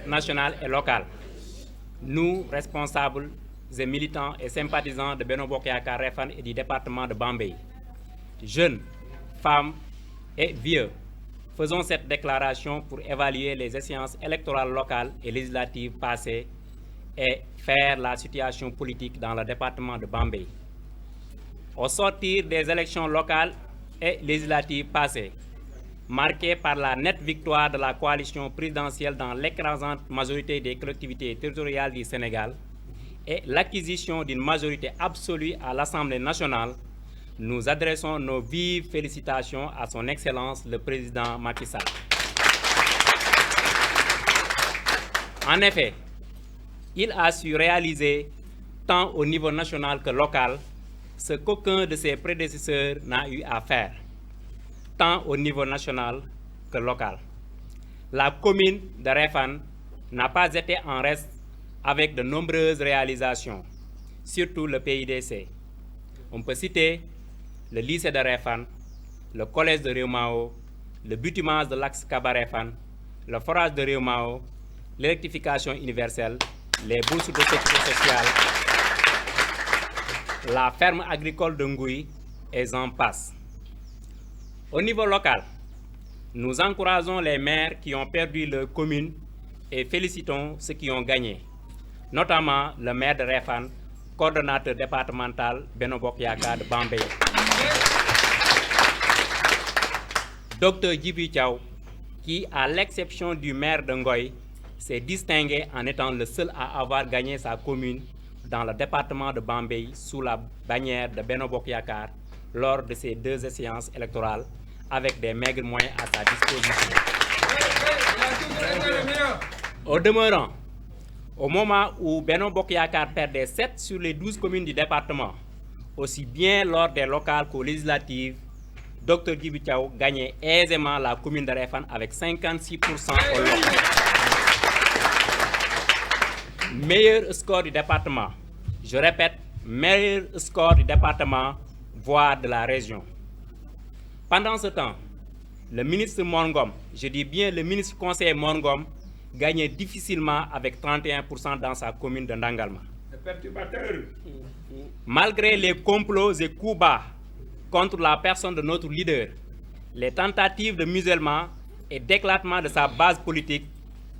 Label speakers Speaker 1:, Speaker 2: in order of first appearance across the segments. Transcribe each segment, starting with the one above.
Speaker 1: nationale et locale. Nous, responsables et militants et sympathisants de Benno Bokk Yakaar Refane et du département de Bambey, jeunes, femmes et vieux, faisons cette déclaration pour évaluer les échéances électorales locales et législatives passées et faire la situation politique dans le département de Bambey. Au sortir des élections locales et législatives passées, marquées par la nette victoire de la coalition présidentielle dans l'écrasante majorité des collectivités territoriales du Sénégal et l'acquisition d'une majorité absolue à l'Assemblée nationale, nous adressons nos vives félicitations à son Excellence le Président Macky Sall. En effet, il a su réaliser, tant au niveau national que local, ce qu'aucun de ses prédécesseurs n'a eu à faire, tant au niveau national que local. La commune de Refane n'a pas été en reste avec de nombreuses réalisations, surtout le PIDC. On peut citer le lycée de Refane, le collège de Réumao, le bitumage de l'axe Kaba-Refane, le forage de Réumao, l'électrification universelle, les bourses de sécurité sociale, la ferme agricole de Ngouy et j'en passe. Au niveau local, nous encourageons les maires qui ont perdu leur commune et félicitons ceux qui ont gagné, notamment le maire de Refane, coordonnateur départemental Benno Bokk Yakaar de Bambey. Dr Djibril Thiaw, qui, à l'exception du maire de Ngoy, s'est distingué en étant le seul à avoir gagné sa commune dans le département de Bambey sous la bannière de Benno Bokk Yakaar lors de ces deux échéances électorales avec des maigres moyens à sa disposition. Au demeurant, au moment où Benno Bokk Yakaar perdait 7 sur les 12 communes du département, aussi bien lors des locales qu'aux législatives, Dr Djibril Thiaw gagnait aisément la commune de Refane avec 56% au local. Meilleur score du département, je répète, meilleur score du département, voire de la région. Pendant ce temps, le ministre Mor Ngom, je dis bien le ministre conseiller Mor Ngom, gagnait difficilement avec 31% dans sa commune de Ndangalma. Malgré les complots et coups bas contre la personne de notre leader, les tentatives de musellement et d'éclatement de sa base politique,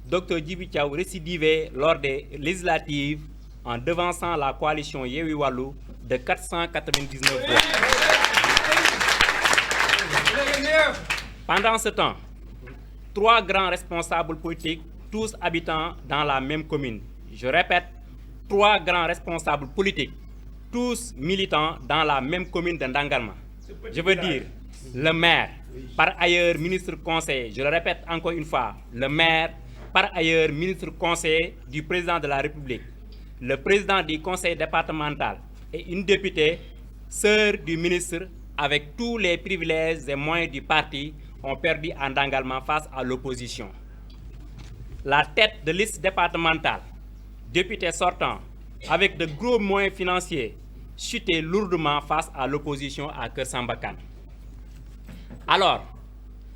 Speaker 1: Dr Djibril Thiaw récidivait lors des législatives en devançant la coalition Yewwi Wallu de 499 voix. Pendant ce temps, 3 grands responsables politiques, tous habitants dans la même commune, je répète, 3 grands responsables politiques, tous militants dans la même commune de Ndangalma. Je veux dire, le maire, par ailleurs ministre conseiller, je le répète encore une fois, le maire, par ailleurs ministre conseiller du président de la République, le président du conseil départemental et une députée, sœur du ministre, avec tous les privilèges et moyens du parti, ont perdu en Ndangalma face à l'opposition. La tête de liste départementale, député sortant, avec de gros moyens financiers, chutait lourdement face à l'opposition à Keur Samba Kane. Alors,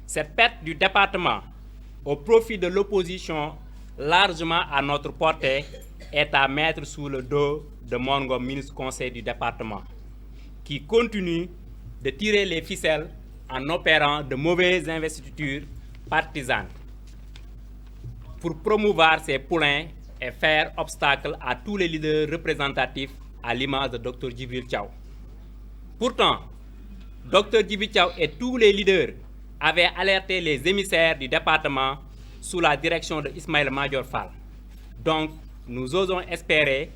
Speaker 1: cette perte du département au profit de l'opposition largement à notre portée est à mettre sous le dos de Mor Ngom, ministre conseiller du département, qui continue de tirer les ficelles en opérant de mauvaises investitures partisanes pour promouvoir ses poulains et faire obstacle à tous les leaders représentatifs à l'image de Dr Djibril Thiaw. Pourtant, Dr Djibril Thiaw et tous les leaders avaient alerté les émissaires du département sous la direction de Ismaïla Madior Fall. Donc, nous osons espérer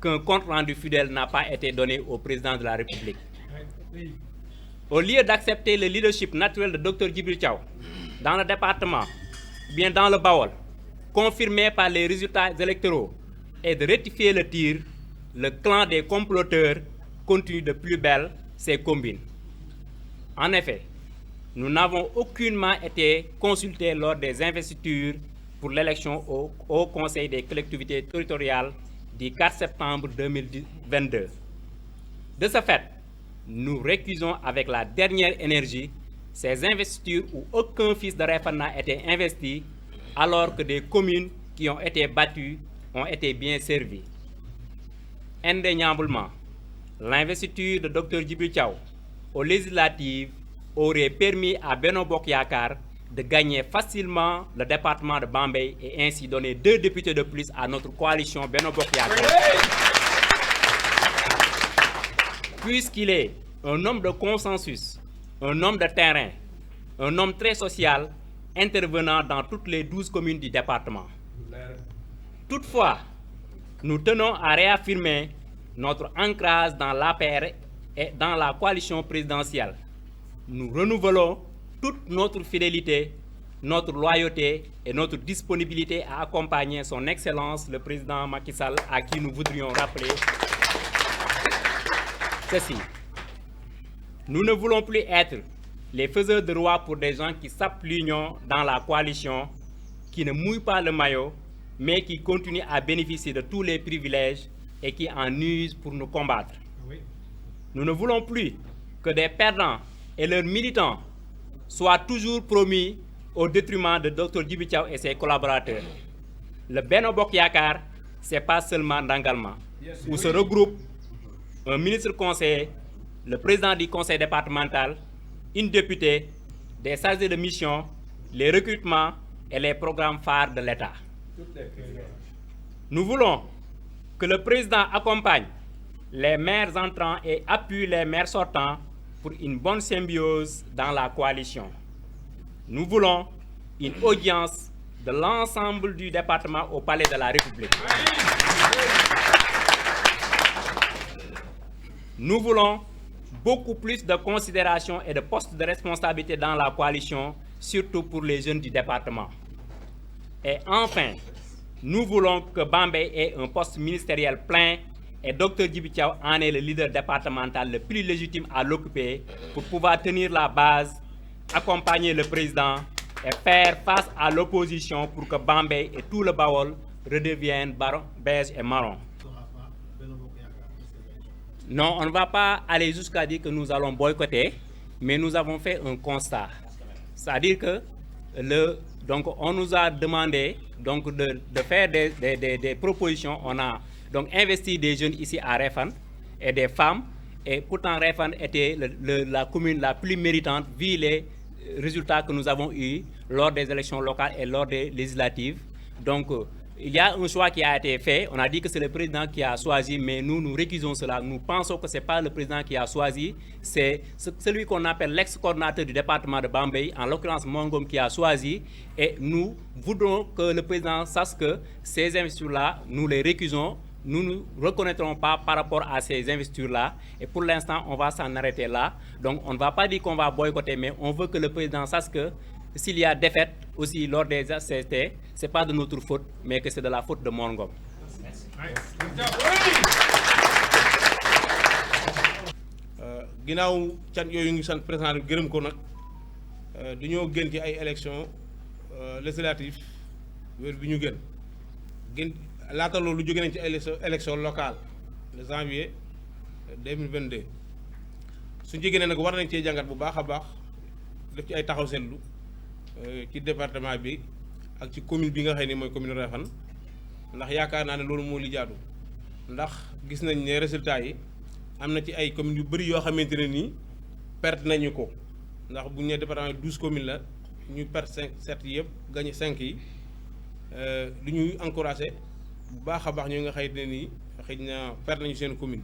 Speaker 1: qu'un compte-rendu fidèle n'a pas été donné au président de la République. Au lieu d'accepter le leadership naturel de Dr Djibril Thiaw dans le département, bien dans le Baol, confirmé par les résultats électoraux, et de rectifier le tir, le clan des comploteurs continue de plus belle ses combines. En effet, nous n'avons aucunement été consultés lors des investitures pour l'élection au Conseil des collectivités territoriales du 4 septembre 2022. De ce fait, nous récusons avec la dernière énergie ces investitures où aucun fils de Refane n'a été investi, alors que des communes qui ont été battus ont été bien servis. Indéniablement, l'investiture de Dr Djibril Thiaw aux législatives aurait permis à Benno Bokk Yakaar de gagner facilement le département de Bambey et ainsi donner 2 députés de plus à notre coalition Benno Bokk Yakaar. Puisqu'il est un homme de consensus, un homme de terrain, un homme très social, intervenant dans toutes les 12 communes du département. Toutefois, nous tenons à réaffirmer notre ancrage dans l'APR et dans la coalition présidentielle. Nous renouvelons toute notre fidélité, notre loyauté et notre disponibilité à accompagner son Excellence le président Macky Sall, à qui nous voudrions rappeler ceci. Nous ne voulons plus être les faiseurs de roi pour des gens qui sapent l'union dans la coalition, qui ne mouillent pas le maillot, mais qui continuent à bénéficier de tous les privilèges et qui en usent pour nous combattre. Nous ne voulons plus que des perdants et leurs militants soient toujours promis au détriment de Dr Djibril Thiaw et ses collaborateurs. Le Benno Bokk Yakaar, ce n'est pas seulement Ndangalma, où se regroupent un ministre conseiller, le président du conseil départemental, une députée, des chargés de mission, les recrutements et les programmes phares de l'État. Nous voulons que le président accompagne les maires entrants et appuie les maires sortants pour une bonne symbiose dans la coalition. Nous voulons une audience de l'ensemble du département au Palais de la République. Nous voulons beaucoup plus de considération et de postes de responsabilité dans la coalition, surtout pour les jeunes du département. Et enfin, nous voulons que Bambey ait un poste ministériel plein et Dr Djibril Thiaw en est le leader départemental le plus légitime à l'occuper pour pouvoir tenir la base, accompagner le président et faire face à l'opposition pour que Bambey et tout le Bawol redeviennent beige et marron. Non, on ne va pas aller jusqu'à dire que nous allons boycotter, mais nous avons fait un constat. C'est-à-dire que donc on nous a demandé donc, de faire des propositions. On a donc investi des jeunes ici à Réfane et des femmes. Et pourtant, Réfane était la commune la plus méritante vu les résultats que nous avons eus lors des élections locales et lors des législatives. Donc, il y a un choix qui a été fait. On a dit que c'est le président qui a choisi, mais nous récusons cela. Nous pensons que ce n'est pas le président qui a choisi, c'est celui qu'on appelle l'ex-coordinateur du département de Bambey, en l'occurrence Mongom, qui a choisi. Et nous voudrons que le président sache que ces investitures-là, nous les récusons. Nous ne reconnaîtrons pas par rapport à ces investitures-là. Et pour l'instant, on va s'en arrêter là. Donc, on ne va pas dire qu'on va boycotter, mais on veut que le président sache que s'il y a défaite aussi lors des ACT, ce n'est pas de notre faute, mais que c'est de la faute de Mongom.
Speaker 2: ginnaaw can yooyu ngi sant président bi gërëm ko nag dañoo gën ci ay élections législatives wér bi ñu gën laata loolu jóge nañ ci élection locale de janvier 2022 suñu jógee ne nag war nañ cee jàngat bu baax a baax def ci ay taxaw seetlu ci département bi ak ci commune bi nga xam ne mooy commune Réfane ndax yaakaar naa ne loolu moo li jaadu ndax gis nañ ne résultats yi am na ci ay communes yu bëri yoo xamante ne nii perte nañu ko ndax bu ñu nee département 12 communes la ñu perte 7 yëpp gagné 5 yi lu ñuy encouragé bu baax a baax ñoo nga xëy ne nii xëy na perte nañu seen commune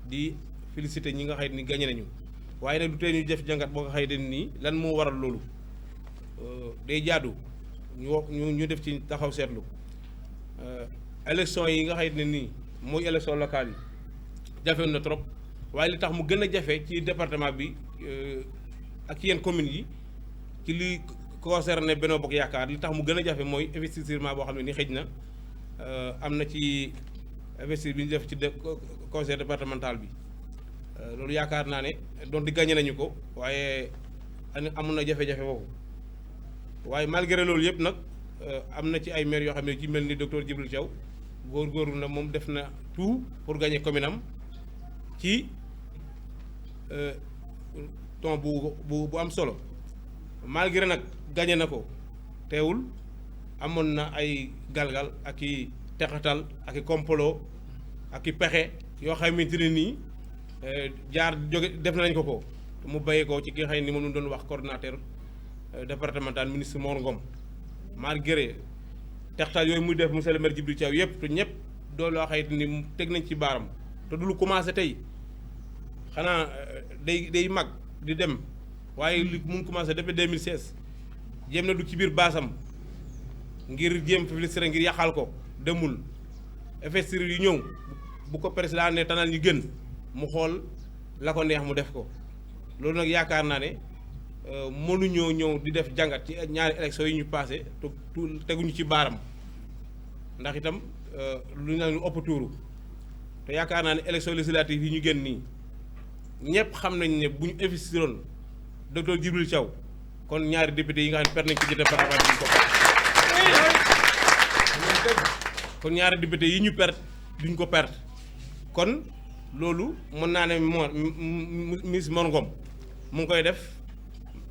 Speaker 2: di félicité ñi nga xëy ni gagné nañu waaye nag du tee ñu def jàngat boo nga xëy ne nii lan moo waral loolu day jaadu ñu def ci taxaw seetlu élection yi nga xëy ne nii mooy élection locale yi jafe na trop waaye li tax mu gën a jafe ci département bi ak ci yenn communes yi ci li concerné Benno Bokk Yaakaar li tax mu gën a jafe mooy investissement boo xam ne ni xëj na am na ci investir bi ñu def ci conseil départemental bi loolu yaakaar naa ne doon di gagné nañu ko waaye amoon na jafe-jafe boobu waaye malgré loolu yëpp nag am na ci ay maires yoo xam ne ci mel ni docteur Djibril Thiaw góorgóorlu na moom def na tout pour gagner commune am ci ton bu am solo malgré nag gagné na ko teewul amoon na ay galgal ak i texatal ak i complot ak i pexe yoo xamante ne nii jaar jóge def nañ ko mu bàyyee ko ci ki nga xam ne ni moom doon wax coordonnateur départemental ministre Mor Ngom malgré textal yooyu muy def monsieur le maire Djibril Thiaw yëpp te ñëpp doon loo xamante ni teg nañ ci baaram te du lu commencé tey xanaa day mag di dem waaye li mu ngi commencé depuis 2016 jéem na du ci biir baasam ngir jéem publicité ngir yàqal ko demul investir yu ñëw bu ko président ne tanal ñu gën mu xool la ko neex mu def ko loolu nag yaakaar naa ne mënuñoo ñëw di def jàngat ci ñaari élections yi ñu passé te teguñu ci baaram ndax itam lu ñu ëpp tuuru te yaakaar naa ne élection législative yi ñu génn nii ñëpp xam nañ ne bu ñu investiroon docteur Djibril Thiaw kon ñaari député yi nga xam ne perte nañ ko ci département bi duñ ko kon ñaari député yi ñu perte duñ ko perte kon loolu mën naa ne ministre Mor Ngom mu ngi koy def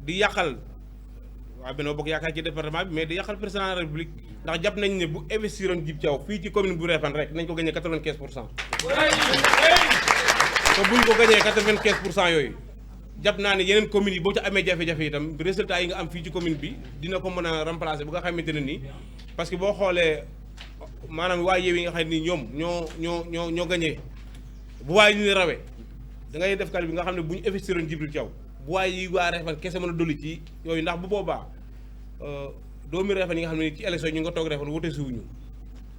Speaker 2: di yàqal waa Benno Bokk Yaakaar ci département bi mais di yàqal président de la République ndax jàpp nañ ne bu investiroon Djib Thiaw fii ci commune bu Réfane rek nañ ko gagné 95%. te buñ ko gagné 95% yooyu jàpp naa ne yeneen communes yi boo ci amee jafe-jafe itam résultat yi nga am fii ci commune bi dina ko mën a remplacer bu nga xamante ne nii parce que boo xoolee maanaam waa Yewwi yi nga xam ne nii ñoom ñoo gagné bu waay ñu rawee da ngay def kàddu bi nga xam ne bu ñu investiroon Djibril Thiaw bu waay yi waa Réfane kese mën a dolli ci yooyu ndax bu boobaa doomi Réfane yi nga xam ne ci élection ñu nga toog Réfane wote suuñu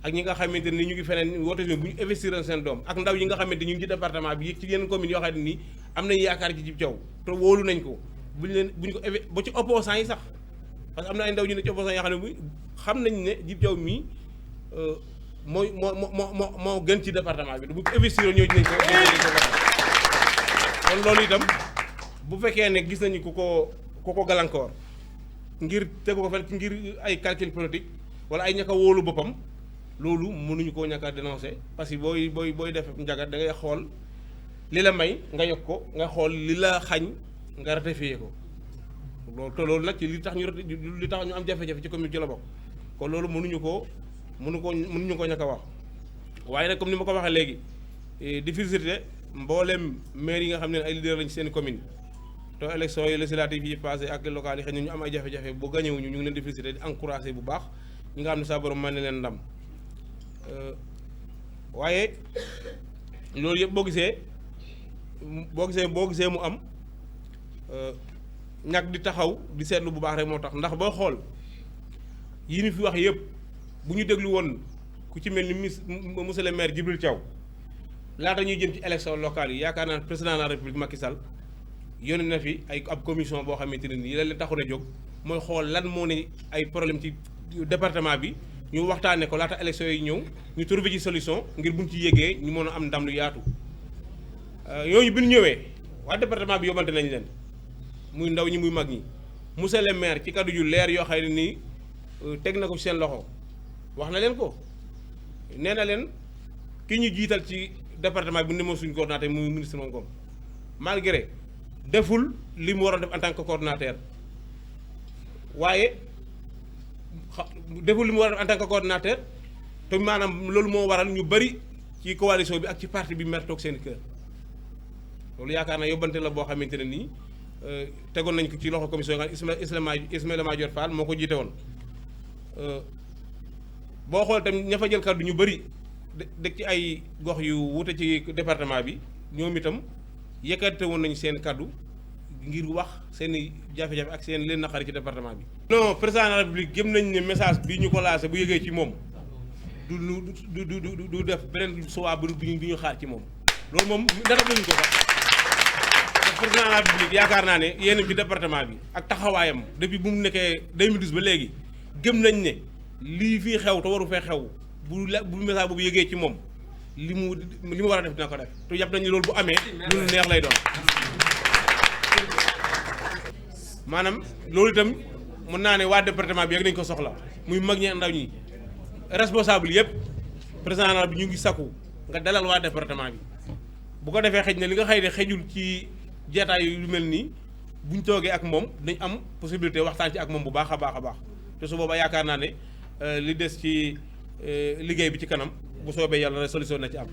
Speaker 2: ak ñi nga xamante ne ñu ngi feneen wote suuñu bu ñu investiroon seen doom ak ndaw yi nga xamante ñu ngi ci département bi ci yeneen communes yoo xam ne nii am nañu yaakaar ci Djib Thiaw te wóolu nañ ko buñ ko ba ci opposants yi sax parce que am na ay ndaw ñu ne ci opposants yoo xam ne xam nañ ne Djib Thiaw mii moo gën ci département bi bu investir ñoo dinañ ko kon loolu itam bu fekkee ne gis nañu ku ko gàllankoor ngir tegu ko fen ngir ay calcul politique wala ay ñàkk a wóolu boppam loolu mënuñu koo ñàkk a dénoncer parce que booy def njagat da ngay xool li la may nga yokk ko nga xool li la xañ nga ratifié ko loolu te loolu nag ci li tax ñu am jafe-jafe ci commune ci la bokk kon loolu mënuñu koo ñàkk a wax waaye nag comme ni ma ko waxee léegi di féliciter mboolem maire yi nga xam ne ay leader lañ ci seen commune te élection yi législatives yi passé ak locales yi xëy na ñu am ay jafe-jafe bu gañewuñu ñu ngi leen di féliciter di encourager bu baax ñi nga xam ne saa borom mën na leen ndam waaye loolu yëpp boo gisee mu am ñàkk di taxaw di seetlu bu baax rek moo tax ndax boo xool yi ni fi wax yëpp bu ñu déglu woon ku ci mel ni monsieur le maire Djibril Thiaw laata ñuy jëm ci élection locale yi yaakaar naa président de la république Macky Sall yónnee na fi ab commission boo xamante ne nii la leen taxoon a jóg mooy xool lan moo ne ay problème ci département bi ñu waxtaanee ko laata élection yi ñëw ñu trouvé ci solution ngir buñ ci yégee ñu mën a am ndam lu yaatu yooyu bi ñu ñëwee waa département bi yóbbante nañ leen muy ndaw ñi muy mag ñi monsieur le maire ci kaddu yu leer yoo xam ne nii teg na ko ci seen loxo wax na leen ko nee na leen ki ñu jiital ci département bi ne moo suñu coordonnateur muy ministre Ngom malgré deful li mu waroon def en tant que coordonnateur waaye deful li mu waroon def en tant que coordonnateur te maanaam loolu moo waral ñu bari ci coalition bi ak ci parti bi mer toog seen kër loolu yaakaar naa yóbbante la boo xamante ne nii tegoon nañ ko ci loxo commission yi nga xam Ismaïla Madior Fall moo ko jiite woon boo xool tamit ña fa jël kaddu ñu bari dëkk ci ay gox yu wute ci département bi ñoom itam yëkkate woon nañu seen kaddu ngir wax seen i jafe-jafe ak seen leen naqari ci département bi. non président de la République gëm nañ ne message bi ñu ko lancé bu yëgee ci moom du def beneen suwaa bu ñu xaar ci moom loolu moom dara duñu ko sax président de la République yaakaar naa ne yéen ci département bi ak taxawaayam depuis bu mu nekkee 2012 ba léegi gëm nañ ne lii fii xew te waru fee xew bu message boobu yëgee ci moom li mu war a def dina ko def te jàpp nañu loolu bu amee lu neex lay doon maanaam loolu itam mën naa ne waa département bi yëg nañu ko soxla muy mag ñi ndaw ñi responsable yëpp président bi ñu ngi sakku nga dalal waa département bi bu ko defee xëj na li nga xëy ne xëjul ci jeetaay yu mel nii buñ toogee ak moom dañ am possibilité waxtaan ci ak moom bu baax a baax a baax te su boobaa yaakaar naa ne li des ci liggéey bi ci kanam bu soobee yàlla na solution na ci am.